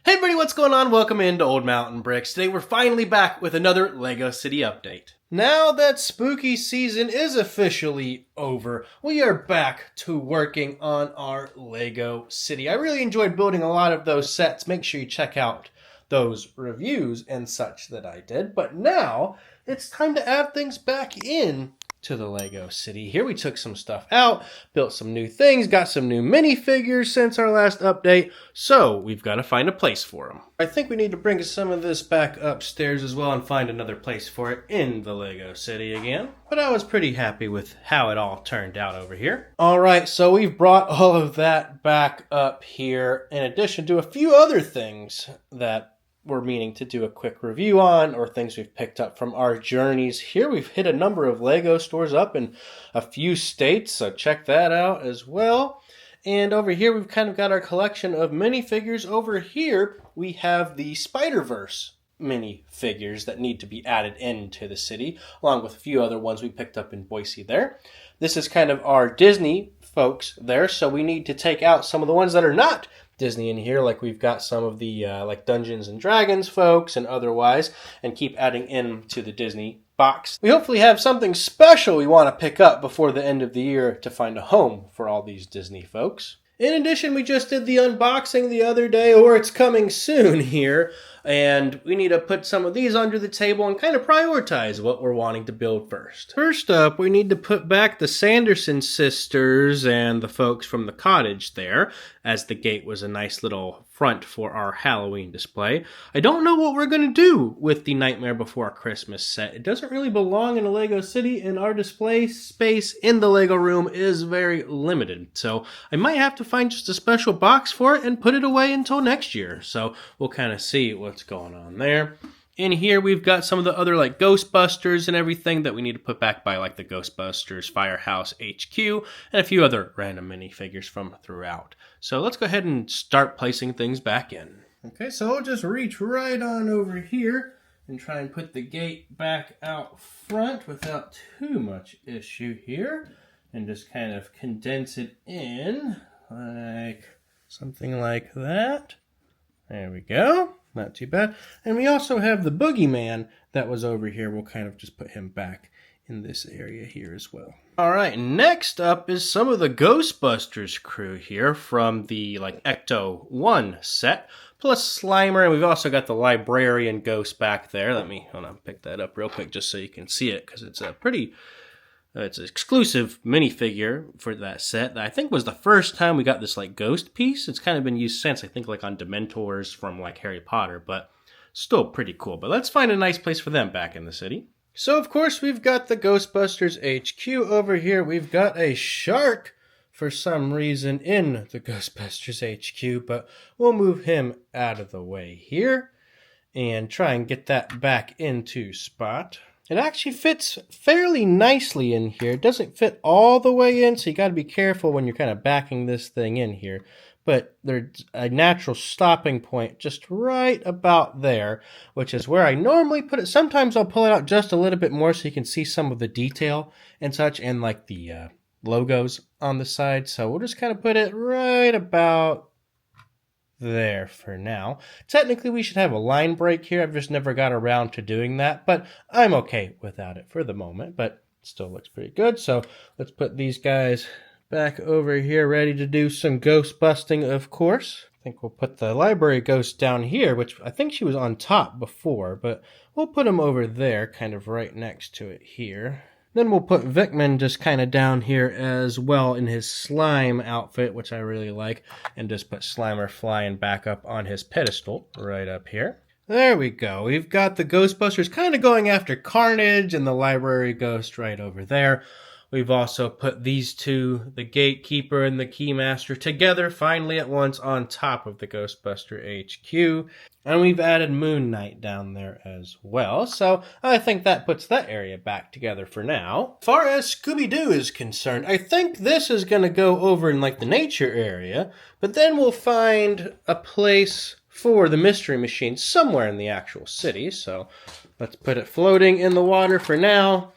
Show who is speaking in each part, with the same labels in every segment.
Speaker 1: Hey everybody, what's going on? Welcome into Old Mountain Bricks. Today we're finally back with another LEGO City update. Now that spooky season is officially over, we are back to working on our LEGO City. I really enjoyed building a lot of those sets. Make sure you check out those reviews and such that I did. But now it's time to add things back in to the LEGO City. Here we took some stuff out, built some new things, got some new minifigures since our last update, so we've got to find a place for them. I think we need to bring some of this back upstairs as well and find another place for it in the LEGO City again. But I was pretty happy with how it all turned out over here. Alright, so we've brought all of that back up here in addition to a few other things that we're meaning to do a quick review on, or things we've picked up from our journeys. Here we've hit a number of LEGO stores up in a few states, so check that out as well. And over here we've kind of got our collection of minifigures. Over here we have the Spider-Verse minifigures that need to be added into the city, along with a few other ones we picked up in Boise there. This is kind of our Disney folks there, so we need to take out some of the ones that are not Disney in here, like we've got some of the like Dungeons and Dragons folks and otherwise, and keep adding into the Disney box. We hopefully have something special we want to pick up before the end of the year to find a home for all these Disney folks. In addition, we just did the unboxing the other day, or it's coming soon here, and we need to put some of these under the table and kind of prioritize what we're wanting to build first. First up, we need to put back the Sanderson sisters and the folks from the cottage there, as the gate was a nice little front for our Halloween display. I don't know what we're going to do with the Nightmare Before Christmas set. It doesn't really belong in a LEGO City, and our display space in the LEGO room is very limited. So I might have to find just a special box for it and put it away until next year. So we'll kind of see what's going on there. In here, we've got some of the other like Ghostbusters and everything that we need to put back by, like the Ghostbusters Firehouse HQ and a few other random minifigures from throughout. So let's go ahead and start placing things back in. Okay, so I'll just reach right on over here and try and put the gate back out front without too much issue here. And just kind of condense it in like something like that. There we go. Not too bad. And we also have the boogeyman that was over here. We'll kind of just put him back in this area here as well. All right, next up is some of the Ghostbusters crew here from the like Ecto 1 set, plus Slimer, and we've also got the librarian ghost back there. Let me pick that up real quick just so you can see it, because it's a pretty it's an exclusive minifigure for that set. That I think was the first time we got this like ghost piece. It's kind of been used since, I think, like on Dementors from like Harry Potter, but still pretty cool. But let's find a nice place for them back in the city. So of course we've got the Ghostbusters HQ over here. We've got a shark for some reason in the Ghostbusters HQ, but we'll move him out of the way here and try and get that back into spot. It actually fits fairly nicely in here. It doesn't fit all the way in, so you got to be careful when you're kind of backing this thing in here. But there's a natural stopping point just right about there, which is where I normally put it. Sometimes I'll pull it out just a little bit more so you can see some of the detail and such, and like the logos on the side. So we'll just kind of put it right about there for now. Technically, we should have a line break here. I've just never got around to doing that, but I'm okay without it for the moment, but it still looks pretty good. So let's put these guys back over here, ready to do some ghost busting, of course. I think we'll put the library ghost down here, which I think she was on top before, but we'll put him over there, kind of right next to it here. Then we'll put Vickman just kind of down here as well in his slime outfit, which I really like, and just put Slimer flying back up on his pedestal right up here. There we go. We've got the Ghostbusters kind of going after Carnage and the library ghost right over there. We've also put these two, the Gatekeeper and the Keymaster, together finally at once on top of the Ghostbuster HQ. And we've added Moon Knight down there as well. So I think that puts that area back together for now. As far as Scooby-Doo is concerned, I think this is going to go over in like the nature area. But then we'll find a place for the Mystery Machine somewhere in the actual city. So let's put it floating in the water for now.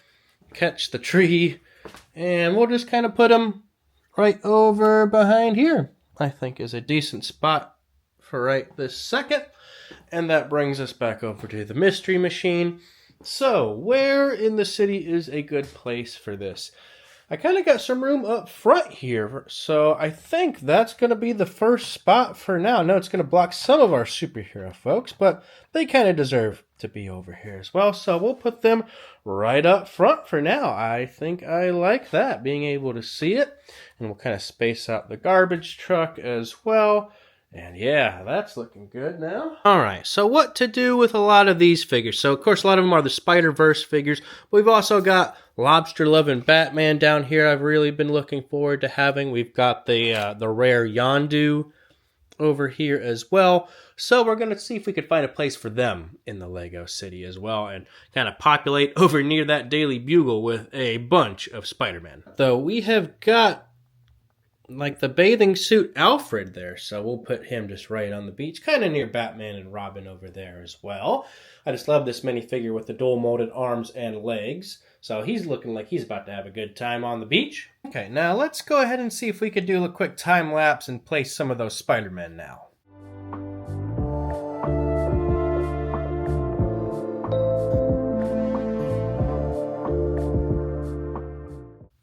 Speaker 1: Catch the tree. And we'll just kind of put them right over behind here, I think is a decent spot for right this second. And that brings us back over to the mystery machine. So, where in the city is a good place for this? I kind of got some room up front here, so I think that's going to be the first spot for now. No, it's going to block some of our superhero folks, but they kind of deserve to be over here as well, so we'll put them right up front for now. I think I like that, being able to see it, and we'll kind of space out the garbage truck as well. And yeah, that's looking good now. Alright, so what to do with a lot of these figures? So, of course, a lot of them are the Spider-Verse figures. But we've also got Lobster-loving Batman down here I've really been looking forward to having. We've got the rare Yondu over here as well. So we're going to see if we could find a place for them in the Lego City as well. And kind of populate over near that Daily Bugle with a bunch of Spider-Man. So we have got like the bathing suit Alfred there, so we'll put him just right on the beach, kind of near Batman and Robin over there as well. I just love this minifigure with the dual molded arms and legs, so he's looking like he's about to have a good time on the beach. Okay, now let's go ahead and see if we could do a quick time lapse and place some of those Spider-Men now.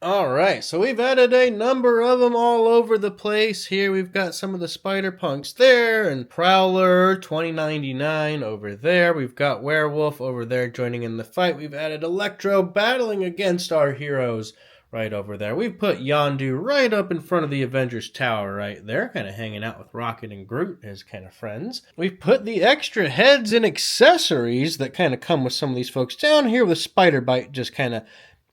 Speaker 1: Alright, so we've added a number of them all over the place. Here we've got some of the Spider-Punks there, and Prowler 2099 over there. We've got Werewolf over there joining in the fight. We've added Electro battling against our heroes right over there. We've put Yondu right up in front of the Avengers Tower right there, kind of hanging out with Rocket and Groot as kind of friends. We've put the extra heads and accessories that kind of come with some of these folks down here with Spider-Bite just kind of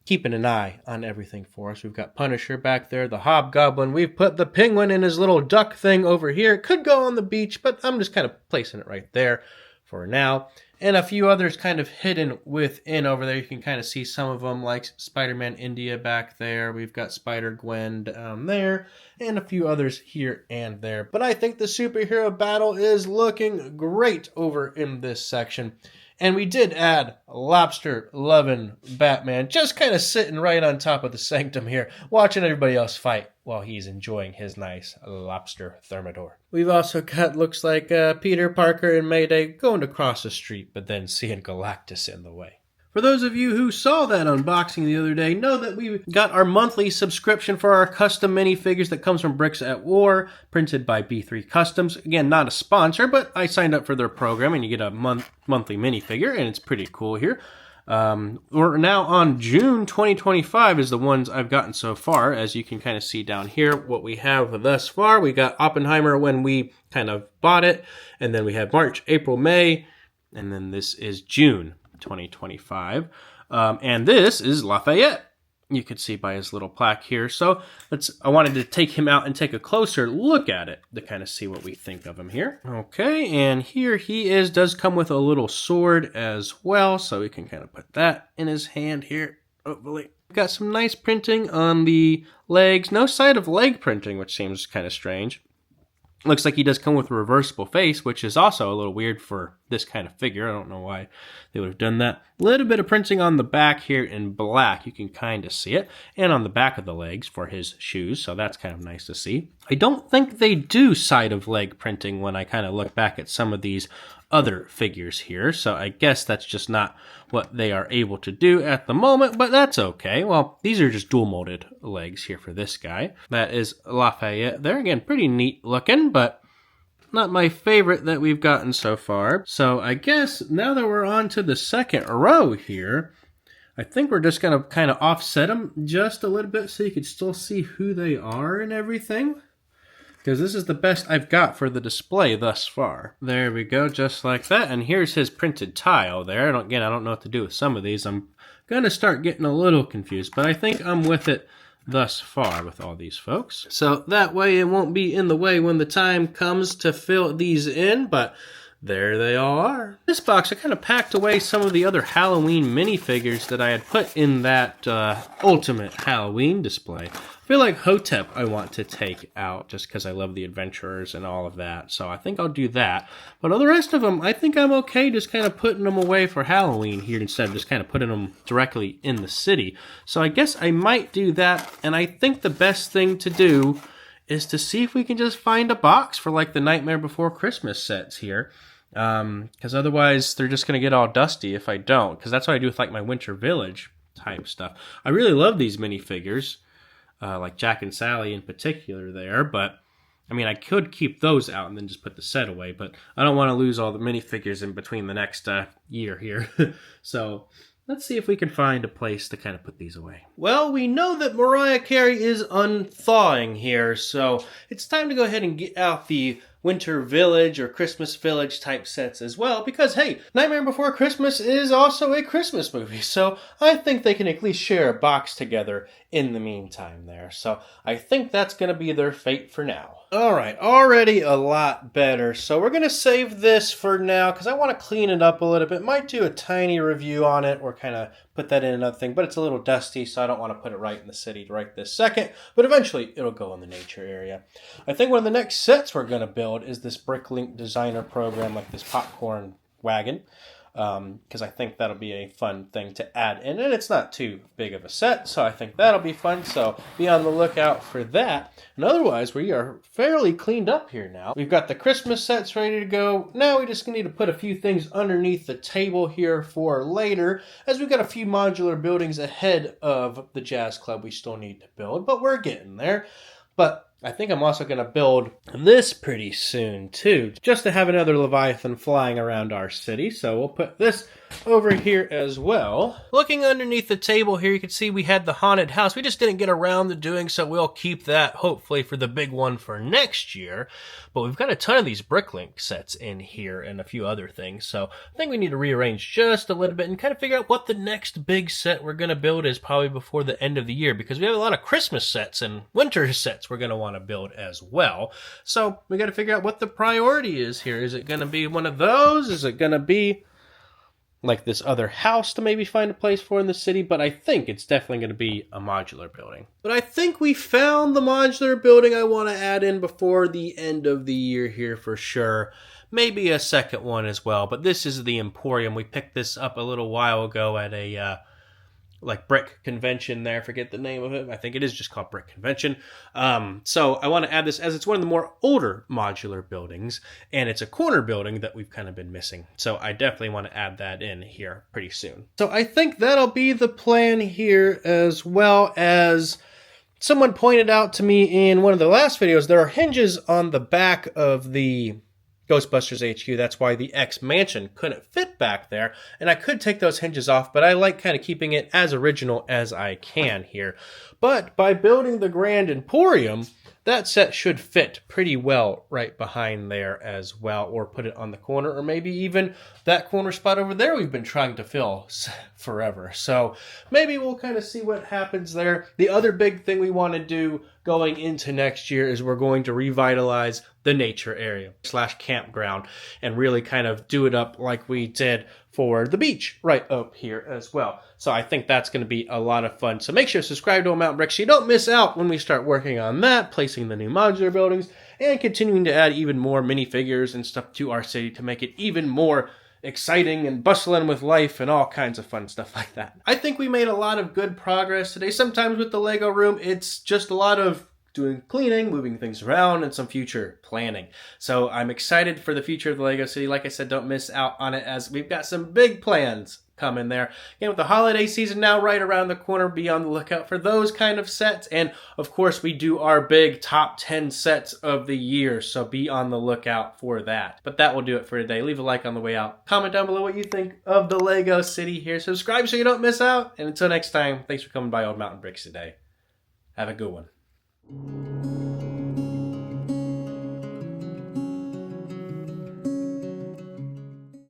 Speaker 1: keeping an eye on everything for us. We've got Punisher back there, the Hobgoblin. We've put the Penguin in his little duck thing over here. It could go on the beach, but I'm just kind of placing it right there for now. And a few others kind of hidden within over there. You can kind of see some of them, like Spider-Man India back there. We've got Spider-Gwen down there, and a few others here and there. But I think the superhero battle is looking great over in this section. And we did add Lobster-loving Batman, just kind of sitting right on top of the sanctum here, watching everybody else fight while he's enjoying his nice lobster thermidor. We've also got, looks like Peter Parker and Mayday going to cross the street, but then seeing Galactus in the way. For those of you who saw that unboxing the other day, know that we got our monthly subscription for our custom minifigures that comes from Bricks at War, printed by B3 Customs. Again, not a sponsor, but I signed up for their program, and you get a monthly minifigure, and it's pretty cool here. We're now on June 2025 is the ones I've gotten so far. As you can kind of see down here, what we have thus far. We got Oppenheimer when we kind of bought it, and then we have March, April, May, and then this is June 2025, and this is Lafayette. You could see by his little plaque here. So I wanted to take him out and take a closer look at it to kind of see what we think of him here. Okay, and here he is. Does come with a little sword as well, so we can kind of put that in his hand here. Hopefully, got some nice printing on the legs. No sight of leg printing, which seems kind of strange. Looks like he does come with a reversible face, which is also a little weird for this kind of figure. I don't know why they would have done that. A little bit of printing on the back here in black. You can kind of see it. And on the back of the legs for his shoes, so that's kind of nice to see. I don't think they do side of leg printing when I kind of look back at some of these other figures here, so I guess that's just not what they are able to do at the moment, but that's okay. Well, these are just dual molded legs here for this guy. That is Lafayette there. Again, pretty neat looking, but not my favorite that we've gotten so far. So I guess now that we're on to the second row here, I think we're just going to kind of offset them just a little bit so you can still see who they are and everything. Because this is the best I've got for the display thus far. There we go, just like that. And here's his printed tile there. Again, I don't know what to do with some of these. I'm going to start getting a little confused, but I think I'm with it thus far with all these folks. So that way it won't be in the way when the time comes to fill these in, but there they all are. This box, I kind of packed away some of the other Halloween minifigures that I had put in that Ultimate Halloween display. I feel like Hotep I want to take out just because I love the adventurers and all of that. So I think I'll do that. But all the rest of them, I think I'm okay just kind of putting them away for Halloween here instead of just kind of putting them directly in the city. So I guess I might do that. And I think the best thing to do is to see if we can just find a box for like the Nightmare Before Christmas sets here. Because otherwise they're just going to get all dusty if I don't. Because that's what I do with like my Winter Village type stuff. I really love these minifigures, like Jack and Sally in particular there. But, I mean, I could keep those out and then just put the set away. But I don't want to lose all the minifigures in between the next year here. So let's see if we can find a place to kind of put these away. Well, we know that Mariah Carey is unthawing here. So it's time to go ahead and get out the Winter Village or Christmas Village type sets as well, because hey, Nightmare Before Christmas is also a Christmas movie, so I think they can at least share a box together in the meantime there. So I think that's going to be their fate for now. Alright, already a lot better, so we're going to save this for now because I want to clean it up a little bit. Might do a tiny review on it or kind of put that in another thing, but it's a little dusty, so I don't want to put it right in the city right this second, but eventually it'll go in the nature area. I think one of the next sets we're going to build is this Bricklink designer program, like this popcorn wagon, because I think that'll be a fun thing to add in, and it's not too big of a set, so I think that'll be fun, so be on the lookout for that. And otherwise, we are fairly cleaned up here now. We've got the Christmas sets ready to go. Now we just need to put a few things underneath the table here for later, as we've got a few modular buildings ahead of the Jazz Club we still need to build, but we're getting there. But I think I'm also going to build this pretty soon, too, just to have another Leviathan flying around our city. So we'll put this over here as well. Looking underneath the table here, you can see we had the haunted house. We just didn't get around to doing so. We'll keep that, hopefully, for the big one for next year. But we've got a ton of these Bricklink sets in here and a few other things. So I think we need to rearrange just a little bit and kind of figure out what the next big set we're going to build is probably before the end of the year, because we have a lot of Christmas sets and winter sets we're going to want to build as well. So we got to figure out what the priority is here. Is it going to be one of those? Is it going to be like this other house to maybe find a place for in the city? But I think it's definitely going to be a modular building. But I think we found the modular building I want to add in before the end of the year here for sure. Maybe a second one as well. But this is the Emporium. We picked this up a little while ago at a like brick convention there. Forget the name of it. I think it is just called Brick Convention. So I want to add this as it's one of the more older modular buildings, and it's a corner building that we've kind of been missing. So I definitely want to add that in here pretty soon. So I think that'll be the plan here, as well as someone pointed out to me in one of the last videos, there are hinges on the back of the Ghostbusters HQ. That's why the X Mansion couldn't fit back there, and I could take those hinges off, but I like kind of keeping it as original as I can here. But by building the Grand Emporium, that set should fit pretty well right behind there as well, or put it on the corner, or maybe even that corner spot over there we've been trying to fill forever. So maybe we'll kind of see what happens there. The other big thing we want to do going into next year is we're going to revitalize the nature area / campground and really kind of do it up like we did for the beach right up here as well. So I think that's going to be a lot of fun. So make sure to subscribe to Old Mountain Brick so you don't miss out when we start working on that, placing the new modular buildings, and continuing to add even more minifigures and stuff to our city to make it even more exciting and bustling with life and all kinds of fun stuff like that. I think we made a lot of good progress today. Sometimes with the Lego room, it's just a lot of doing cleaning, moving things around, and some future planning. So I'm excited for the future of the Lego City. Like I said, don't miss out on it, as we've got some big plans coming there. Again, with the holiday season now right around the corner, be on the lookout for those kind of sets. And of course, we do our big top 10 sets of the year, so be on the lookout for that. But that will do it for today. Leave a like on the way out. Comment down below what you think of the Lego City here. Subscribe so you don't miss out. And until next time, thanks for coming by Old Mountain Bricks today. Have a good one.